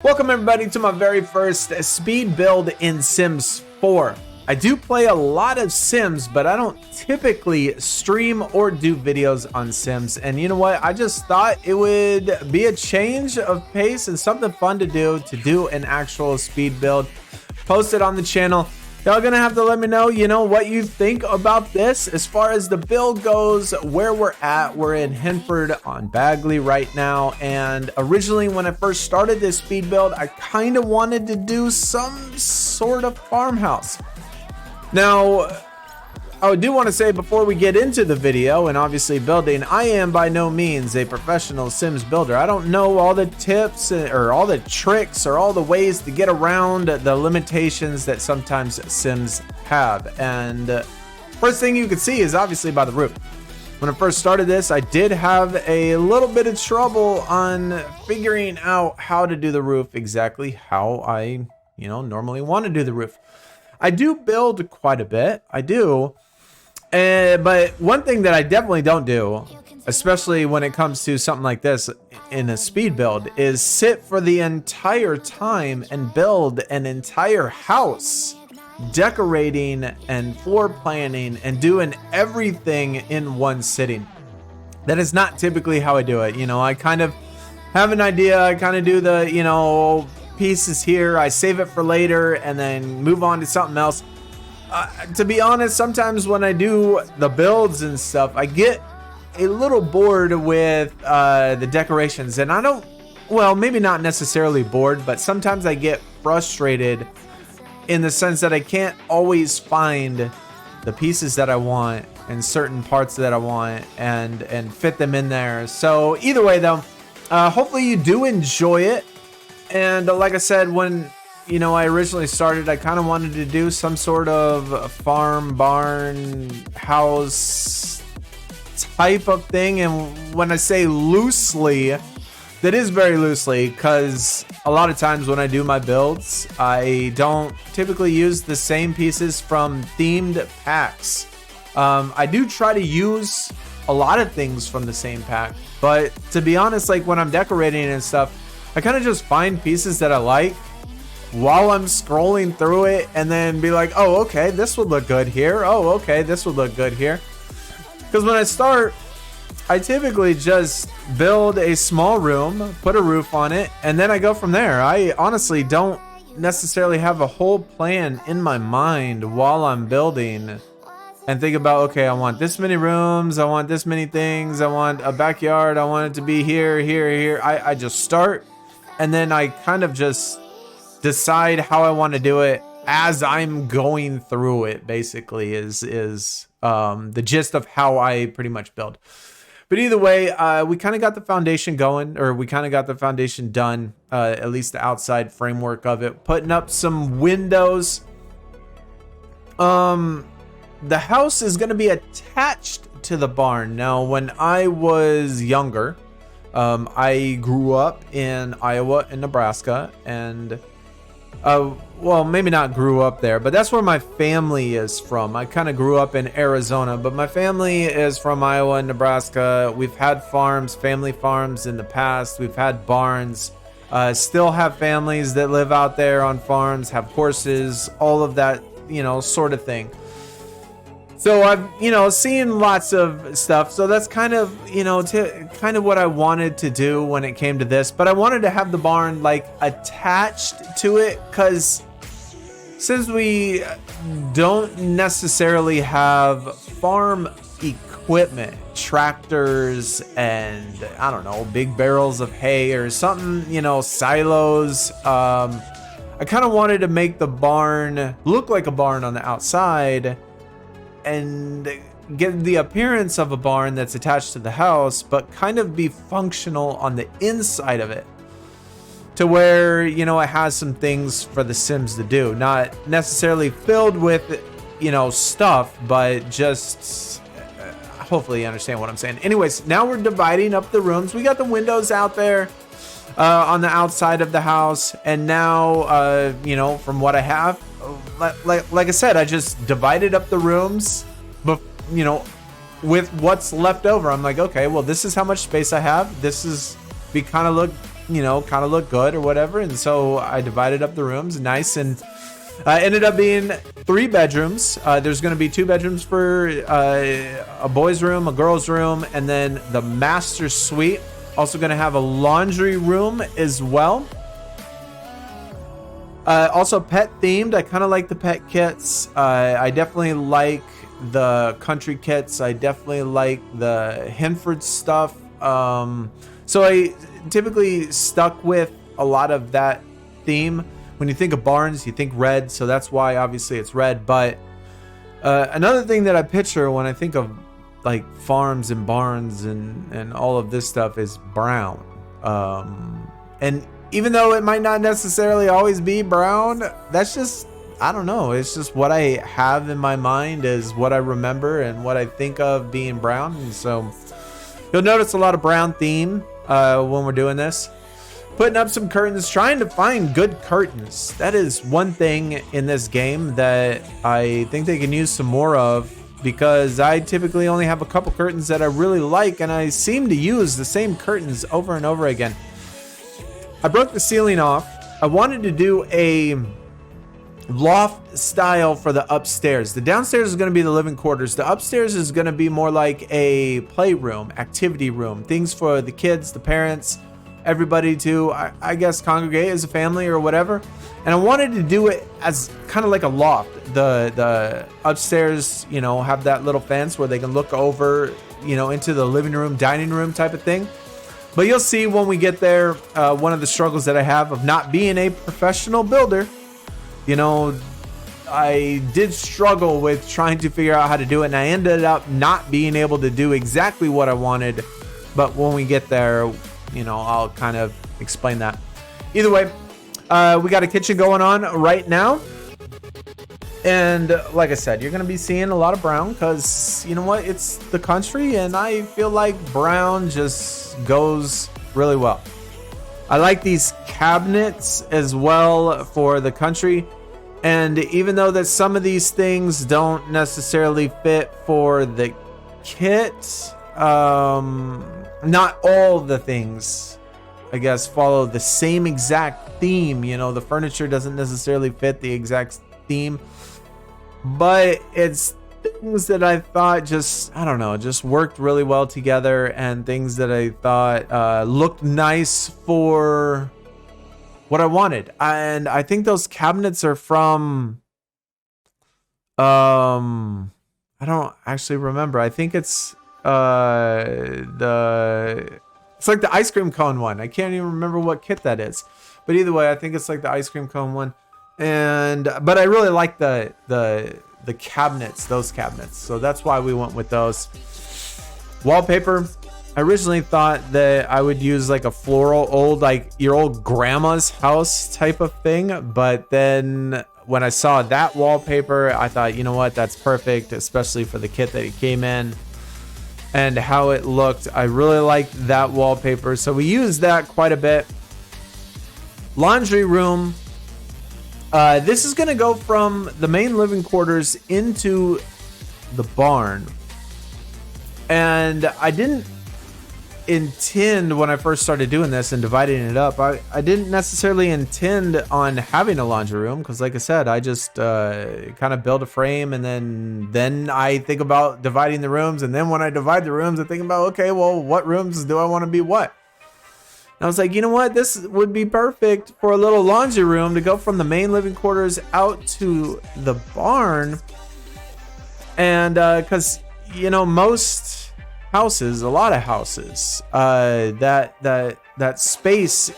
Welcome everybody to my very first speed build in Sims 4. I do play a lot of Sims, but I don't typically stream or do videos on Sims. And you know what? I just thought it would be a change of pace and something fun to do an actual speed build. Post it on the channel. Y'all gonna have to let me know, what you think about this. As far as the build goes, where we're at, we're in Henford on Bagley right now. And originally when I first started this speed build, I kind of wanted to do some sort of farmhouse. Now, I do want to say before we get into the video and obviously building, I am by no means a professional Sims builder. I don't know all the tips or all the tricks or all the ways to get around the limitations that sometimes Sims have. And first thing you can see is obviously by the roof. When I first started this, I did have a little bit of trouble on figuring out how to do the roof exactly how I, normally want to do the roof. I do build quite a bit. I do. But one thing that I definitely don't do, especially when it comes to something like this in a speed build, is sit for the entire time and build an entire house, decorating and floor planning and doing everything in one sitting. That is not typically how I do it. I kind of have an idea. I kind of do the, pieces here. I save it for later and then move on to something else. To be honest, sometimes when I do the builds and stuff, I get a little bored with the decorations, and I don't, well, maybe not necessarily bored, but sometimes I get frustrated in the sense that I can't always find the pieces that I want and certain parts that I want and fit them in there. So either way though, hopefully you do enjoy it. And like I said, when I originally started, I kind of wanted to do some sort of farm, barn, house type of thing. And when I say loosely, that is very loosely, because a lot of times when I do my builds, I don't typically use the same pieces from themed packs. I do try to use a lot of things from the same pack, but to be honest, like when I'm decorating and stuff, I kind of just find pieces that I like while I'm scrolling through it and then be like, oh, okay, this would look good here. Oh, okay, this would look good here. Because when I start, I typically just build a small room, put a roof on it, and then I go from there. I honestly don't necessarily have a whole plan in my mind while I'm building and think about, okay, I want this many rooms, I want this many things, I want a backyard, I want it to be here, here, here. I just start, and then I kind of just decide how I want to do it as I'm going through it, basically is the gist of how I pretty much build. But either way, we kind of got the foundation going, or we kind of got the foundation done, at least the outside framework of it, putting up some windows. The house is going to be attached to the barn. Now, when I was younger, I grew up in Iowa and Nebraska, and well, maybe not grew up there, but that's where my family is from. I kind of grew up in Arizona, but my family is from Iowa and Nebraska. We've had farms, family farms in the past. We've had barns, still have families that live out there on farms, have horses, all of that, sort of thing. So I've, seen lots of stuff. So that's kind of, kind of what I wanted to do when it came to this. But I wanted to have the barn like attached to it, because since we don't necessarily have farm equipment, tractors and I don't know, big barrels of hay or something, silos, I kind of wanted to make the barn look like a barn on the outside and get the appearance of a barn that's attached to the house, but kind of be functional on the inside of it, to where, it has some things for the Sims to do, not necessarily filled with, stuff, but just hopefully you understand what I'm saying. Anyways, now we're dividing up the rooms. We got the windows out there on the outside of the house, and now, from what I have, like I said, I just divided up the rooms, but with what's left over. I'm like, okay, well, this is how much space I have. This is, we kind of look you know, kind of look good or whatever. And so I divided up the rooms nice, and ended up being 3 bedrooms. There's going to be 2 bedrooms for a boys room, a girls room, and then the master suite. Also going to have a laundry room as well. Also pet themed. I kind of like the pet kits. I definitely like the country kits. I definitely like the Henford stuff. So I typically stuck with a lot of that theme. When you think of barns, you think red, so that's why obviously it's red. But another thing that I picture when I think of like farms and barns and all of this stuff is brown. And even though it might not necessarily always be brown, that's just, I don't know. It's just what I have in my mind is what I remember and what I think of being brown. And so you'll notice a lot of brown theme when we're doing this. Putting up some curtains, trying to find good curtains. That is one thing in this game that I think they can use some more of, because I typically only have a couple curtains that I really like, and I seem to use the same curtains over and over again. I broke the ceiling off. I wanted to do a loft style for the upstairs. The downstairs is going to be the living quarters. The upstairs is going to be more like a playroom, activity room, things for the kids, the parents, everybody to, I guess, congregate as a family or whatever. And I wanted to do it as kind of like a loft. The upstairs, you know, have that little fence where they can look over, you know, into the living room, dining room type of thing. But you'll see when we get there, one of the struggles that I have of not being a professional builder. You know, I did struggle with trying to figure out how to do it, and I ended up not being able to do exactly what I wanted. But when we get there, you know, I'll kind of explain that. Either way, we got a kitchen going on right now. And like I said, you're going to be seeing a lot of brown because, you know what, it's the country, and I feel like brown just goes really well. I like these cabinets as well for the country. And even though that some of these things don't necessarily fit for the kit, not all the things, I guess, follow the same exact theme. You know, the furniture doesn't necessarily fit the exact theme, but it's things that I thought just, I don't know, just worked really well together, and things that I thought looked nice for what I wanted. And I think those cabinets are from, I don't actually remember. I think it's it's like the ice cream cone one. I can't even remember what kit that is, but either way, I think it's like the ice cream cone one. But I really like the cabinets, those cabinets, so that's why we went with those. Wallpaper, I originally thought that I would use like a floral, old, like your old grandma's house type of thing, but then when I saw that wallpaper, I thought, you know what, that's perfect, especially for the kit that it came in and how it looked. I really liked that wallpaper, so we used that quite a bit. Laundry room, this is going to go from the main living quarters into the barn, and I didn't intend, when I first started doing this and dividing it up, I didn't necessarily intend on having a laundry room, because like I said, I just kind of build a frame, and then I think about dividing the rooms, and then when I divide the rooms, I think about, okay, well, what rooms do I want to be what? And I was like, you know what, this would be perfect for a little laundry room to go from the main living quarters out to the barn. And because, you know, most houses, a lot of houses, that space,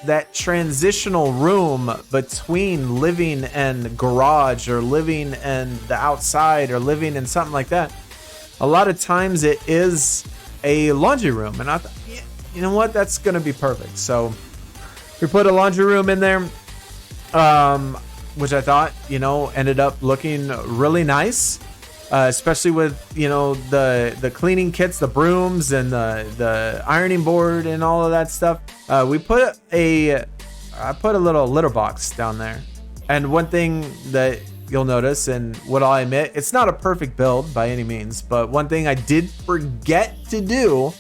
that transitional room between living and garage, or living and the outside, or living and something like that, a lot of times it is a laundry room. And I thought, yeah, you know what, that's gonna be perfect. So we put a laundry room in there, which I thought, you know, ended up looking really nice. Especially with, you know, the cleaning kits, the brooms, and the ironing board and all of that stuff. I put a little litter box down there. And one thing that you'll notice, and what I'll admit, it's not a perfect build by any means, but one thing I did forget to do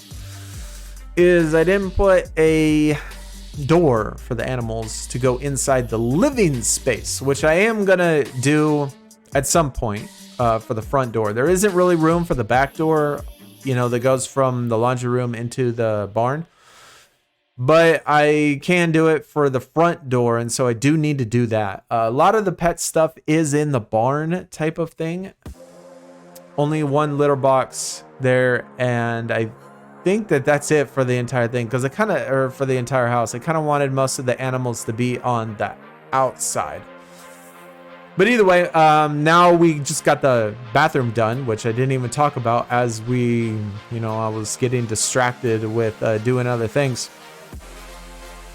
is I didn't put a door for the animals to go inside the living space, which I am gonna do at some point for the front door. There isn't really room for the back door, you know, that goes from the laundry room into the barn, but I can do it for the front door, and so I do need to do that. A lot of the pet stuff is in the barn type of thing. Only one litter box there, and I think that that's it for the entire thing, because or for the entire house, I kind of wanted most of the animals to be on the outside. But either way, now we just got the bathroom done, which I didn't even talk about as I was getting distracted with doing other things.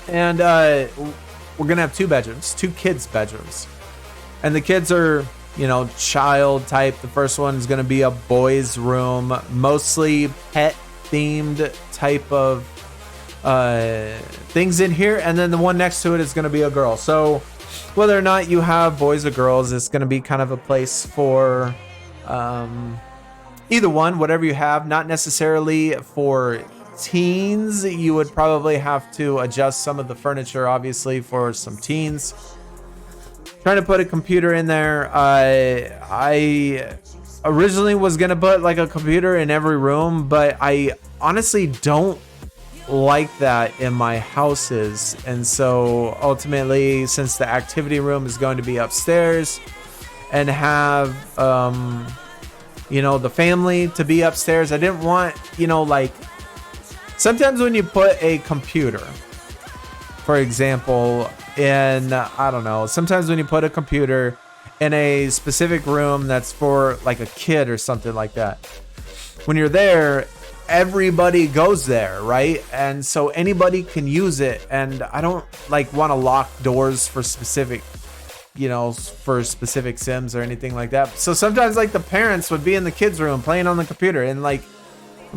And we're gonna have 2 bedrooms, 2 kids' bedrooms, and the kids are, child type. The first one is gonna be a boys' room, mostly pet themed type of things in here, and then the one next to it is gonna be a girl. So whether or not you have boys or girls, it's going to be kind of a place for either one, whatever you have. Not necessarily for teens. You would probably have to adjust some of the furniture, obviously, for some teens. Trying to put a computer in there. I originally was going to put like a computer in every room, but I honestly don't like that in my houses, and so ultimately, since the activity room is going to be upstairs and have the family to be upstairs, I didn't want, like, sometimes when you put a computer, for example, in sometimes when you put a computer in a specific room that's for like a kid or something like that, when you're there, everybody goes there, right? And so anybody can use it, and I don't like want to lock doors for specific Sims or anything like that. So sometimes like the parents would be in the kids room playing on the computer, and I'm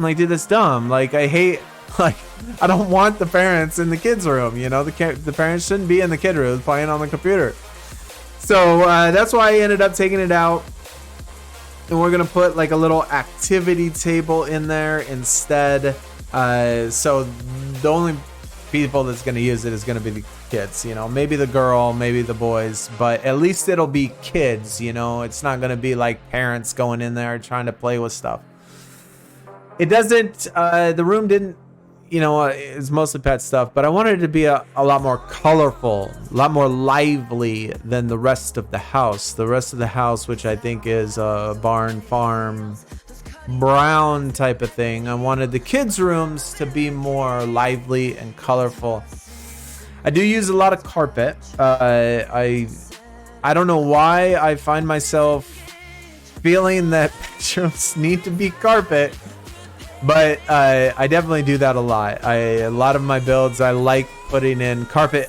like, dude, that's dumb. Like, I hate, like, I don't want the parents in the kids room, the parents shouldn't be in the kid room playing on the computer. So that's why I ended up taking it out. And we're going to put like a little activity table in there instead. So the only people that's going to use it is going to be the kids, maybe the girl, maybe the boys, but at least it'll be kids, it's not going to be like parents going in there trying to play with stuff. It doesn't, the room didn't, it's mostly pet stuff, but I wanted it to be a lot more colorful, a lot more lively than the rest of the house. The rest of the house, which I think is a barn, farm, brown type of thing. I wanted the kids' rooms to be more lively and colorful. I do use a lot of carpet. I don't know why I find myself feeling that bedrooms need to be carpet. But I definitely do that a lot. A lot of my builds, I like putting in carpet.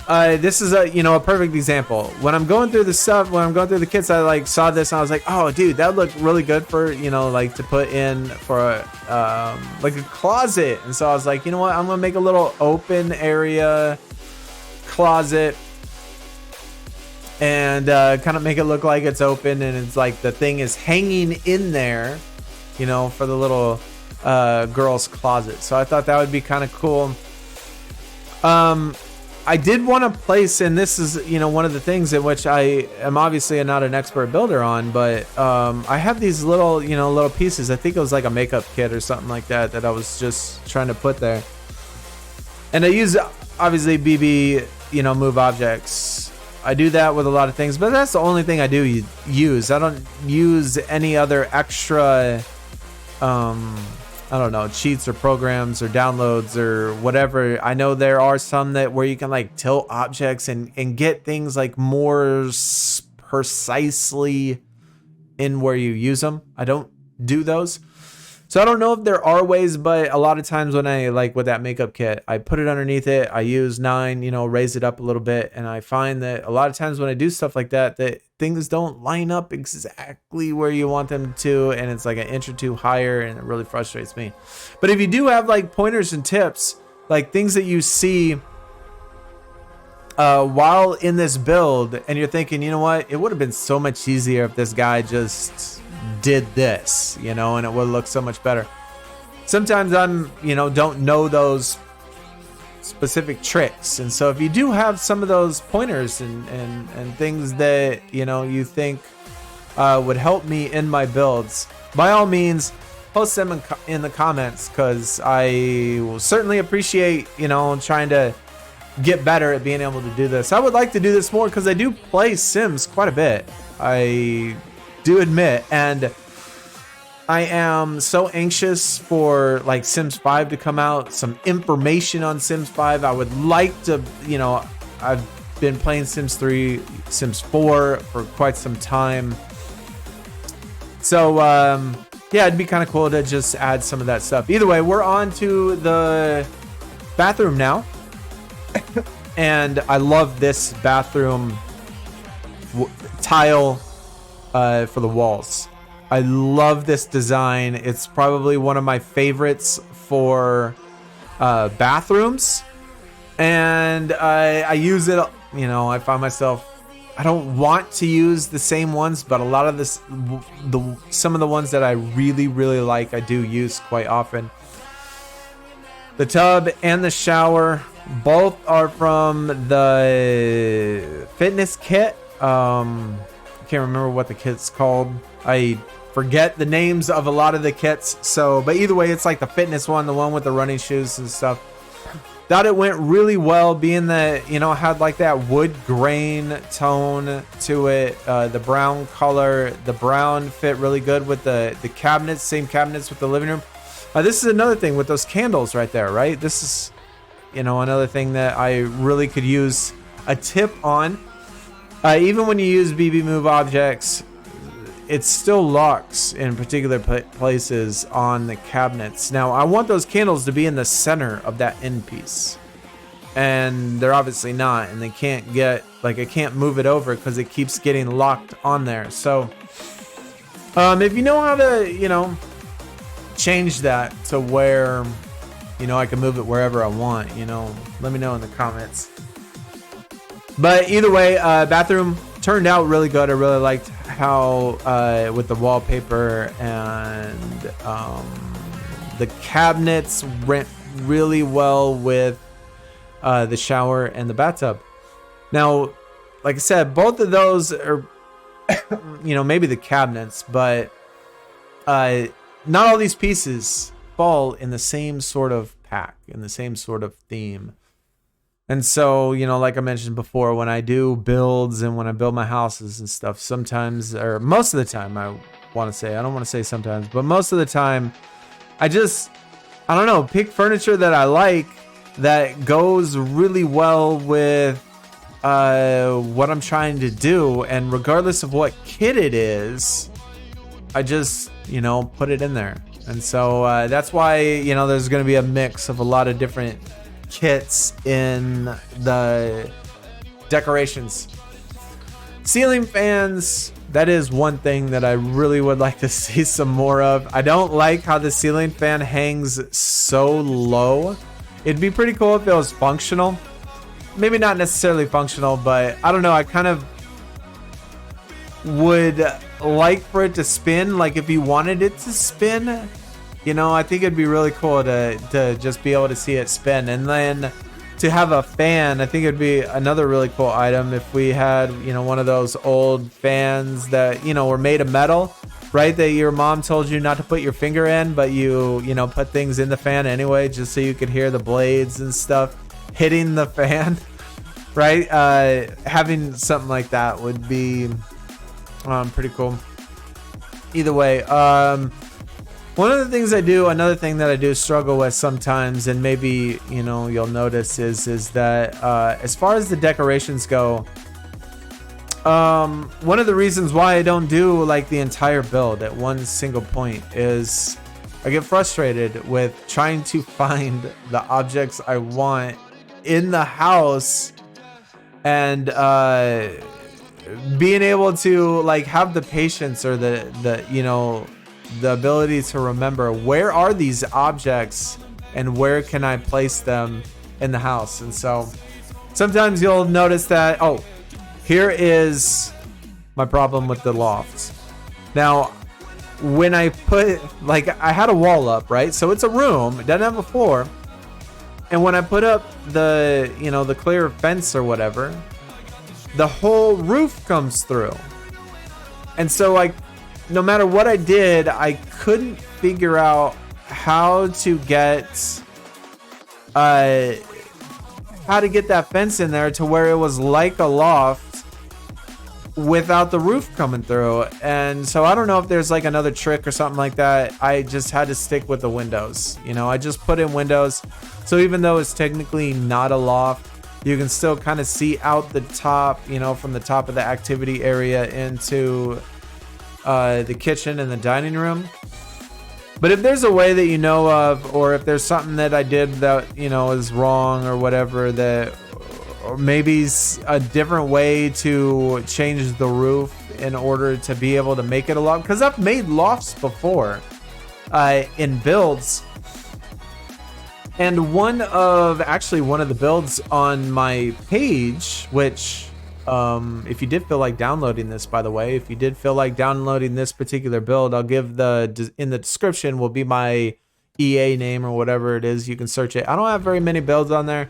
This is a perfect example. When I'm going through the stuff, when I'm going through the kits, I like saw this and I was like, oh, dude, that looked really good for like to put in for like a closet. And so I was like, you know what? I'm gonna make a little open area closet and kind of make it look like it's open, and it's like the thing is hanging in there, for the little girl's closet. So I thought that would be kind of cool. I did want to place, and this is, one of the things in which I am obviously not an expert builder on, but I have these little, little pieces. I think it was like a makeup kit or something like that I was just trying to put there. And I use, obviously, BB, move objects. I do that with a lot of things, but that's the only thing I do use. I don't use any other extra cheats or programs or downloads or whatever. I know there are some where you can like tilt objects and get things like more precisely in where you use them. I don't do those. So I don't know if there are ways, but a lot of times when I like with that makeup kit, I put it underneath it. I use 9, raise it up a little bit. And I find that a lot of times when I do stuff like that, that things don't line up exactly where you want them to. And it's like an inch or two higher, and it really frustrates me. But if you do have like pointers and tips, like things that you see while in this build, and you're thinking, you know what, it would have been so much easier if this guy just did this, and it would look so much better. Sometimes I'm, don't know those specific tricks. And so if you do have some of those pointers and things that, you know, you think would help me in my builds, by all means, post them in the comments, because I will certainly appreciate, you know, trying to get better at being able to do this. I would like to do this more because I do play Sims quite a bit, I do admit, and I am so anxious for like Sims 5 to come out, some information on Sims 5. I would like to, you know, I've been playing Sims 3, Sims 4 for quite some time. So, yeah, it'd be kind of cool to just add some of that stuff. Either way, we're on to the bathroom now. And I love this bathroom tile for the walls. I love this design. It's probably one of my favorites for bathrooms. And I use it, you know, I find myself, I don't want to use the same ones, but a lot of this, some of the ones that I really, really like, I do use quite often. The tub and the shower, both are from the fitness kit. I can't remember what the kit's called. I forget the names of a lot of the kits. So, but either way, it's like the fitness one, the one with the running shoes and stuff. Thought it went really well, being that, you know, it had like that wood grain tone to it. The brown color, the brown fit really good with the cabinets, same cabinets with the living room. This is another thing with those candles right there, right? This is, you know, another thing that I really could use a tip on. Even when you use BB Move objects, it still locks in particular places on the cabinets. Now, I want those candles to be in the center of that end piece. And they're obviously not, and they can't get, like, I can't move it over because it keeps getting locked on there. So, if you know how to, you know, change that to where, you know, I can move it wherever I want, you know, let me know in the comments. But either way, bathroom turned out really good. I really liked how with the wallpaper and the cabinets went really well with the shower and the bathtub. Now, like I said, both of those are, you know, maybe the cabinets, but not all these pieces fall in the same sort of pack, in the same sort of theme. And so, you know, like I mentioned before, when I do builds and when I build my houses and stuff, sometimes, or most of the time, I want to say, I don't want to say sometimes, but most of the time, I don't know, pick furniture that I like that goes really well with what I'm trying to do. And regardless of what kit it is, I just, you know, put it in there. And so that's why, you know, there's going to be a mix of a lot of different kits in the decorations. Ceiling fans, that is one thing that I really would like to see some more of. I don't like how the ceiling fan hangs so low. It'd be pretty cool if it was functional. Maybe not necessarily functional, but I don't know, I kind of would like for it to spin, like if you wanted it to spin. You know, I think it'd be really cool to just be able to see it spin. And then to have a fan, I think it'd be another really cool item if we had, you know, one of those old fans that, you know, were made of metal, right? That your mom told you not to put your finger in, but you know, put things in the fan anyway, just so you could hear the blades and stuff hitting the fan, right? Having something like that would be pretty cool. Either way, one of the things I do, another thing that I do struggle with sometimes, and maybe, you know, you'll notice is that as far as the decorations go, one of the reasons why I don't do like the entire build at one single point is I get frustrated with trying to find the objects I want in the house and being able to like have the patience or the you know, the ability to remember where are these objects and where can I place them in the house. And so sometimes you'll notice that, oh, here is my problem with the loft. Now, when I put, like, I had a wall up, right? So it's a room, it doesn't have a floor. And when I put up the, you know, the clear fence or whatever, the whole roof comes through. And so like, no matter what I did, I couldn't figure out how to get that fence in there to where it was like a loft without the roof coming through. And so I don't know if there's like another trick or something like that. I just had to stick with the windows. You know, I just put in windows. So even though it's technically not a loft, you can still kind of see out the top, you know, from the top of the activity area into the kitchen and the dining room. But if there's a way that you know of, or if there's something that I did that, you know, is wrong or whatever, that, or maybe a different way to change the roof in order to be able to make it a loft, because I've made lofts before in builds. And one of the builds on my page, which if you did feel like downloading this, by the way, if you did feel like downloading this particular build, I'll give in the description will be my EA name or whatever it is. You can search it. I don't have very many builds on there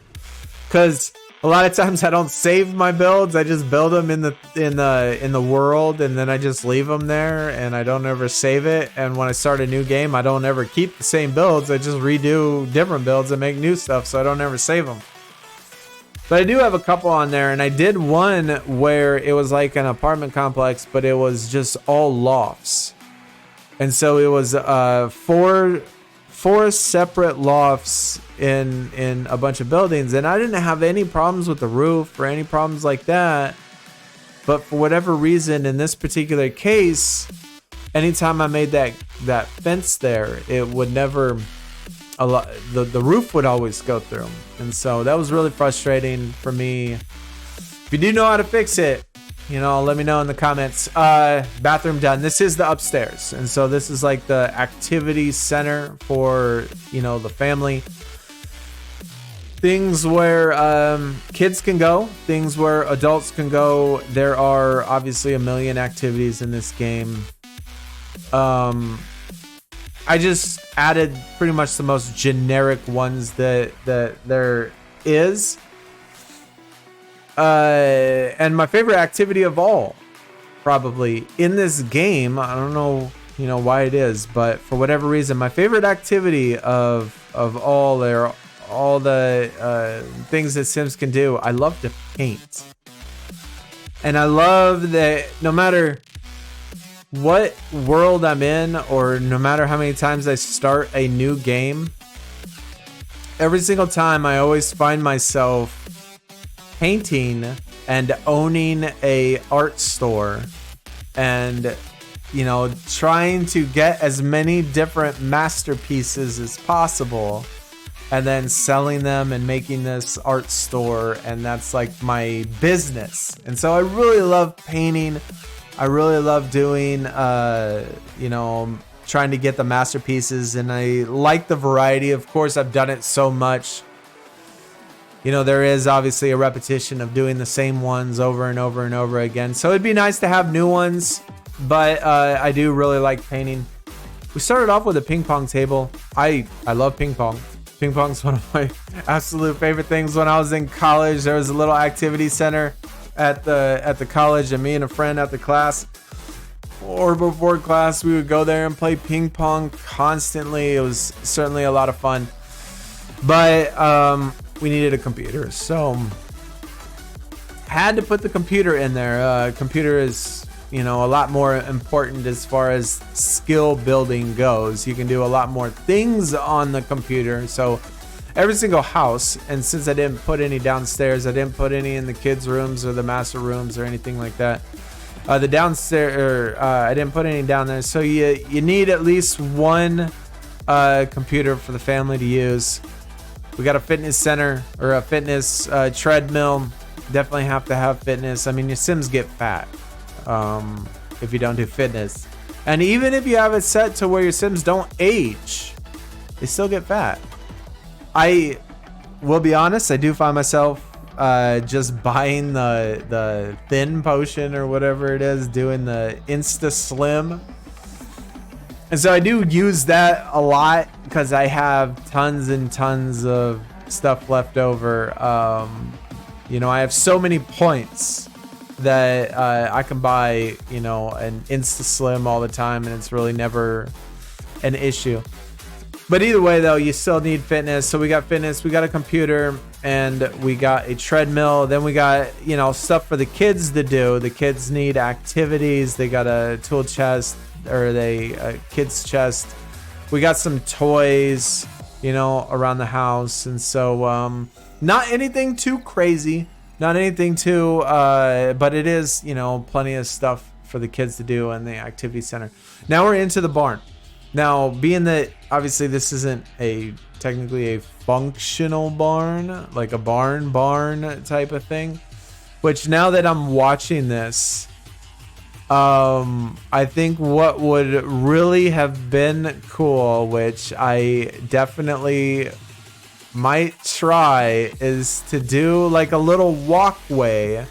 because a lot of times I don't save my builds. I just build them in the world, and then I just leave them there, and I don't ever save it. And when I start a new game, I don't ever keep the same builds. I just redo different builds and make new stuff, so I don't ever save them. But I do have a couple on there, and I did one where it was like an apartment complex, but it was just all lofts. And so it was four separate lofts in a bunch of buildings, and I didn't have any problems with the roof or any problems like that. But for whatever reason, in this particular case, anytime I made that fence there, it would never... the roof would always go through, and so that was really frustrating for me. If you do know how to fix it, you know, let me know in the comments. Bathroom done. This is the upstairs, and so this is like the activity center for, you know, the family. Things where kids can go, things where adults can go. There are obviously a million activities in this game. I just added pretty much the most generic ones that there is. And my favorite activity of all, probably in this game, I don't know, you know, why it is, but for whatever reason, my favorite activity of all the things that Sims can do, I love to paint. And I love that no matter what world I'm in, or no matter how many times I start a new game, every single time I always find myself painting and owning a art store, and, you know, trying to get as many different masterpieces as possible, and then selling them and making this art store, and that's like my business. And so I really love painting. I really love doing, you know, trying to get the masterpieces, and I like the variety. Of course, I've done it so much. You know, there is obviously a repetition of doing the same ones over and over and over again. So it'd be nice to have new ones, but I do really like painting. We started off with a ping pong table. I love ping pong. Ping pong's one of my absolute favorite things. When I was in college, there was a little activity center at the college, and me and a friend at the class, or before class, we would go there and play ping pong constantly. It was certainly a lot of fun, but we needed a computer, so had to put the computer in there. Computer is, you know, a lot more important as far as skill building goes. You can do a lot more things on the computer. So every single house, and since I didn't put any downstairs, I didn't put any in the kids' rooms or the master rooms or anything like that. The downstairs, I didn't put any down there. So you need at least one computer for the family to use. We got a fitness center, or a fitness treadmill. Definitely have to have fitness. I mean, your Sims get fat if you don't do fitness. And even if you have it set to where your Sims don't age, they still get fat. I will be honest, I do find myself just buying the thin potion or whatever it is, doing the Insta Slim. And so I do use that a lot because I have tons and tons of stuff left over. You know, I have so many points that I can buy, you know, an Insta Slim all the time, and it's really never an issue. But either way, though, you still need fitness. So we got fitness, we got a computer, and we got a treadmill. Then we got, you know, stuff for the kids to do. The kids need activities. They got a tool chest, or a kids chest. We got some toys, you know, around the house. And so not anything too crazy, not anything too, but it is, you know, plenty of stuff for the kids to do in the activity center. Now we're into the barn. Now, being that obviously this isn't technically a functional barn, like a barn type of thing, which now that I'm watching this, I think what would really have been cool, which I definitely might try, is to do like a little walkway.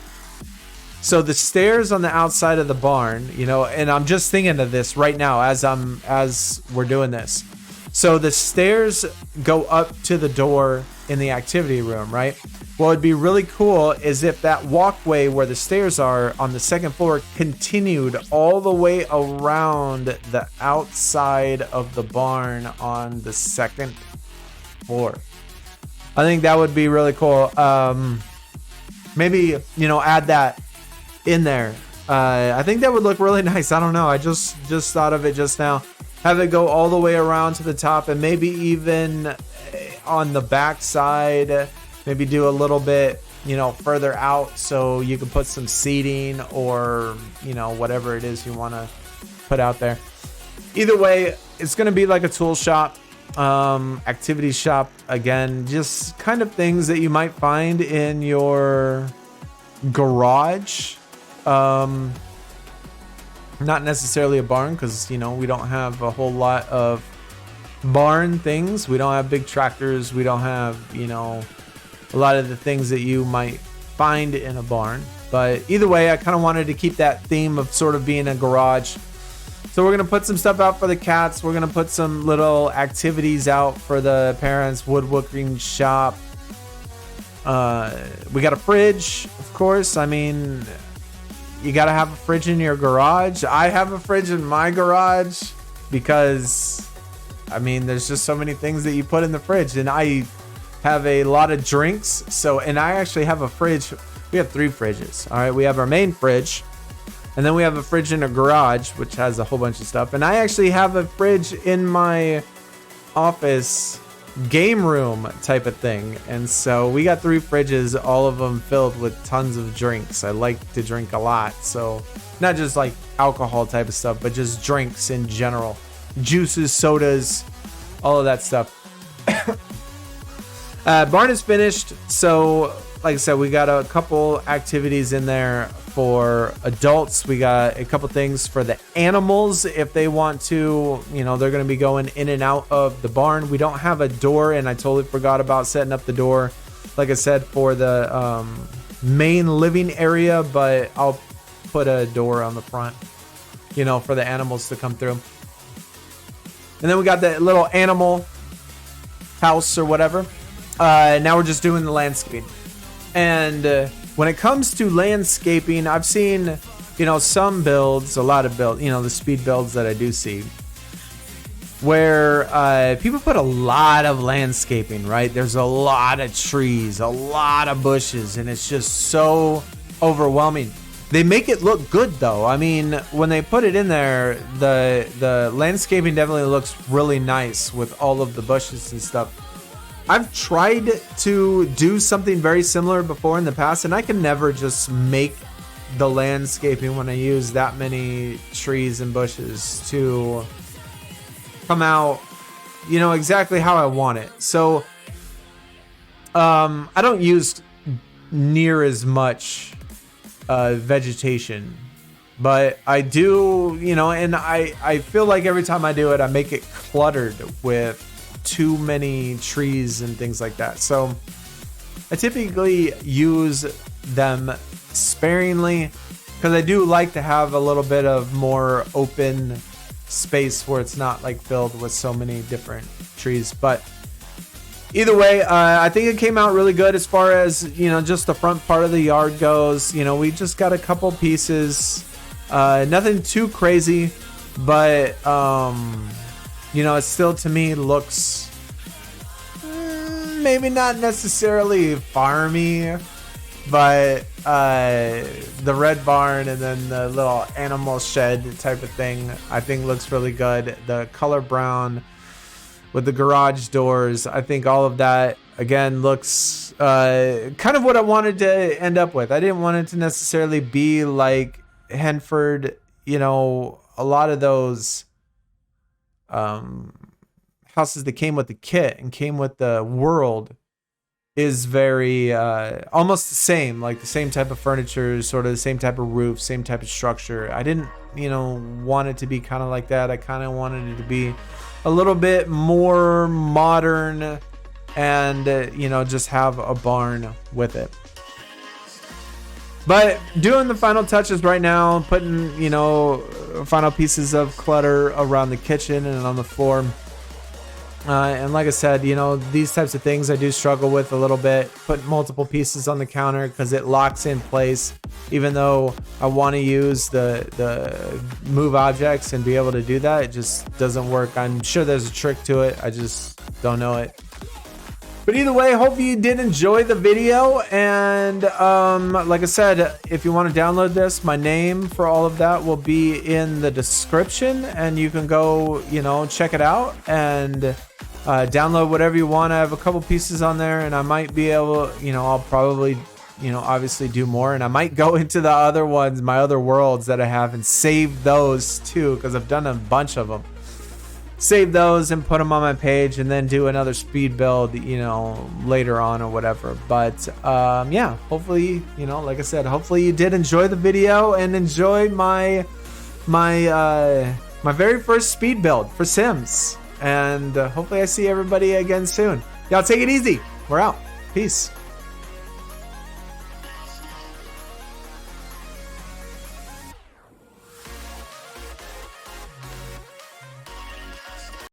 So the stairs on the outside of the barn, you know, and I'm just thinking of this right now as we're doing this. So the stairs go up to the door in the activity room, right? What would be really cool is if that walkway where the stairs are on the second floor continued all the way around the outside of the barn on the second floor. I think that would be really cool. Maybe, you know, add that in there. I think that would look really nice. I don't know. I just thought of it just now. Have it go all the way around to the top, and maybe even on the back side, maybe do a little bit, you know, further out so you can put some seating or, you know, whatever it is you want to put out there. Either way, it's going to be like a tool shop, activity shop. Again, just kind of things that you might find in your garage. Not necessarily a barn, because, you know, we don't have a whole lot of barn things. We don't have big tractors. We don't have, you know, a lot of the things that you might find in a barn. But either way, I kind of wanted to keep that theme of sort of being a garage. So we're going to put some stuff out for the cats. We're going to put some little activities out for the parents, woodworking shop. We got a fridge, of course. I mean, you got to have a fridge in your garage. I have a fridge in my garage because, I mean, there's just so many things that you put in the fridge. And I have a lot of drinks. So, and I actually have a fridge. We have 3 fridges. All right. We have our main fridge. And then we have a fridge in a garage, which has a whole bunch of stuff. And I actually have a fridge in my office game room type of thing. And so we got 3 fridges, all of them filled with tons of drinks. I like to drink a lot. So not just like alcohol type of stuff, but just drinks in general. Juices, sodas, all of that stuff. Barn is finished. So like I said, we got a couple activities in there for adults. We got a couple things for the animals if they want to, you know, they're going to be going in and out of the barn. We don't have a door, and I totally forgot about setting up the door, like I said, for the main living area, but I'll put a door on the front, you know, for the animals to come through. And then we got that little animal house or whatever. Now we're just doing the landscaping. And when it comes to landscaping, I've seen, you know, some builds, a lot of builds, you know, the speed builds that I do see, where people put a lot of landscaping, right? There's a lot of trees, a lot of bushes, and it's just so overwhelming. They make it look good, though. I mean, when they put it in there, the landscaping definitely looks really nice with all of the bushes and stuff. I've tried to do something very similar before in the past, and I can never just make the landscaping when I use that many trees and bushes to come out, you know, exactly how I want it. So I don't use near as much vegetation, but I do, you know, and I feel like every time I do it, I make it cluttered with too many trees and things like that. So I typically use them sparingly because I do like to have a little bit of more open space where it's not like filled with so many different trees. But Either way, I think it came out really good as far as, you know, just the front part of the yard goes. You know, we just got a couple pieces, nothing too crazy, but you know, it still to me looks maybe not necessarily farmy, but the red barn and then the little animal shed type of thing I think looks really good. The color brown with the garage doors, I think all of that again looks kind of what I wanted to end up with. I didn't want it to necessarily be like Henford. You know, a lot of those houses that came with the kit and came with the world is very almost the same, like the same type of furniture, sort of the same type of roof, same type of structure. I didn't, you know, want it to be kind of like that. I kind of wanted it to be a little bit more modern and you know, just have a barn with it. But doing the final touches right now, putting, you know, final pieces of clutter around the kitchen and on the floor. And like I said, you know, these types of things I do struggle with a little bit. Put multiple pieces on the counter because it locks in place. Even though I want to use the move objects and be able to do that, it just doesn't work. I'm sure there's a trick to it. I just don't know it. But either way, hope you did enjoy the video. And like I said, if you want to download this, my name for all of that will be in the description. And you can go, you know, check it out and download whatever you want. I have a couple pieces on there and I might be able, you know, I'll probably, you know, obviously do more. And I might go into the other ones, my other worlds that I have, and save those too, because I've done a bunch of them. Save those and put them on my page and then do another speed build, you know, later on or whatever. But yeah, hopefully, you know, like I said, hopefully you did enjoy the video and enjoy my very first speed build for Sims. And hopefully I see everybody again soon. Y'all take it easy. We're out. Peace.